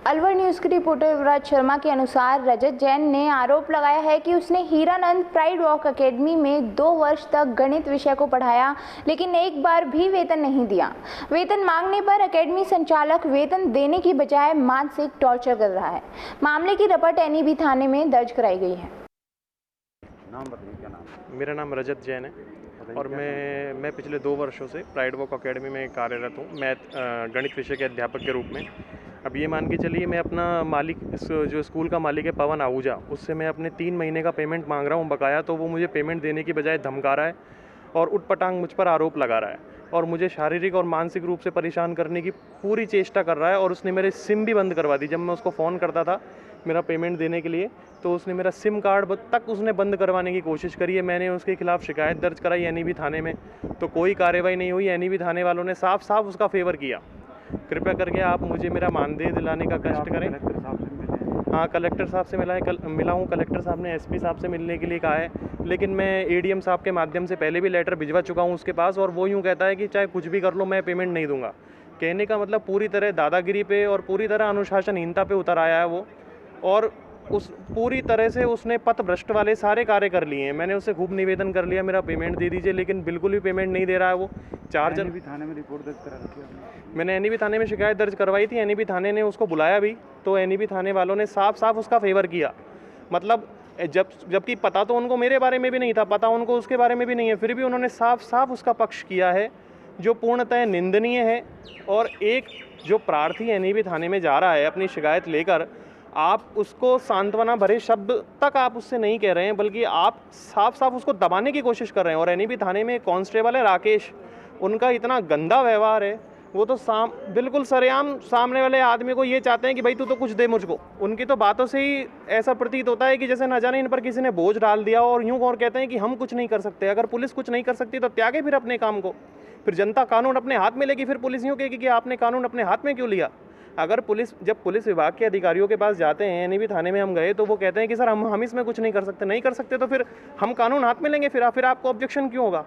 Alwar news की reporter युवराज शर्मा के अनुसार रजत जैन ने आरोप लगाया है कि उसने हीरानंद प्राइड वॉक एकेडमी में 2 वर्ष तक गणित विषय को पढ़ाया, लेकिन एक बार भी वेतन नहीं दिया। वेतन मांगने पर एकेडमी संचालक वेतन देने की बजाय मानसिक टॉर्चर कर रहा है। मामले की रपट एनईबी थाने में दर्ज कराई गई है। नाम बताइए, क्या नाम? मेरा नाम रजत जैन है और मैं पिछले 2 वर्षों से प्राइड वॉक अकेडमी में कार्यरत हूँ। मैथ गणित विषय के अध्यापक के रूप में। अब ये मान के चलिए, मैं अपना मालिक जो स्कूल का मालिक है पवन आहूजा, उससे मैं अपने 3 महीने का पेमेंट मांग रहा हूँ बकाया। तो वो मुझे पेमेंट देने की बजाय धमका रहा है और उटपटांग मुझ पर आरोप लगा रहा है और मुझे शारीरिक और मानसिक रूप से परेशान करने की पूरी चेष्टा कर रहा है। और उसने मेरे सिम भी बंद करवा दी। जब मैं उसको फ़ोन करता था मेरा पेमेंट देने के लिए, तो उसने मेरा सिम कार्ड तक उसने बंद करवाने की कोशिश करी है। मैंने उसके खिलाफ़ शिकायत दर्ज कराई एनईबी थाने में, तो कोई कार्रवाई नहीं हुई। एनईबी थाने वालों ने साफ साफ उसका फेवर किया। कृपया करके आप मुझे मेरा मानदेय दिलाने का कष्ट करें। हाँ, कलेक्टर साहब से मिला हूँ। कलेक्टर साहब ने एसपी साहब से मिलने के लिए कहा है, लेकिन मैं एडीएम साहब के माध्यम से पहले भी लेटर भिजवा चुका हूँ उसके पास, और वो यूँ कहता है कि चाहे कुछ भी कर लो मैं पेमेंट नहीं दूंगा। कहने का मतलब पूरी तरह दादागिरी पे और पूरी तरह अनुशासनहीनता पे उतर आया है वो, और उस पूरी तरह से उसने पथ भ्रष्ट वाले सारे कार्य कर लिए हैं। मैंने उससे खूब निवेदन कर लिया मेरा पेमेंट दे दीजिए, लेकिन बिल्कुल भी पेमेंट नहीं दे रहा है वो। एनईबी थाने में रिपोर्ट दर्ज करा रखी है? मैंने एनईबी थाने में शिकायत दर्ज करवाई थी। एनईबी थाने ने उसको बुलाया भी, तो एनईबी थाने वालों ने साफ साफ उसका फेवर किया। मतलब जबकि पता तो उनको मेरे बारे में भी नहीं था, पता उनको उसके बारे में भी नहीं है, फिर भी उन्होंने साफ साफ उसका पक्ष किया है, जो पूर्णतः निंदनीय है। और एक जो प्रार्थी एनईबी थाने में जा रहा है अपनी शिकायत लेकर, आप उसको सांत्वना भरे शब्द तक आप उससे नहीं कह रहे हैं, बल्कि आप साफ साफ उसको दबाने की कोशिश कर रहे हैं। और एनईबी थाने में एक कांस्टेबल है राकेश, उनका इतना गंदा व्यवहार है। वो तो बिल्कुल सरेआम सामने वाले आदमी को ये चाहते हैं कि भाई तू तो कुछ दे मुझको। उनकी तो बातों से ही ऐसा प्रतीत होता है कि जैसे न जाने इन पर किसी ने बोझ डाल दिया, और यूँ और कहते हैं कि हम कुछ नहीं कर सकते। अगर पुलिस कुछ नहीं कर सकती तो त्यागे फिर अपने काम को। फिर जनता कानून अपने हाथ में लेगी, फिर पुलिस यूँ कहेगी कि आपने कानून अपने हाथ में क्यों लिया। अगर जब पुलिस विभाग के अधिकारियों के पास जाते हैं, एनईबी थाने में हम गए, तो वो कहते हैं कि सर हम इसमें कुछ नहीं कर सकते। नहीं कर सकते तो फिर हम कानून हाथ में लेंगे, फिर आपको ऑब्जेक्शन क्यों होगा।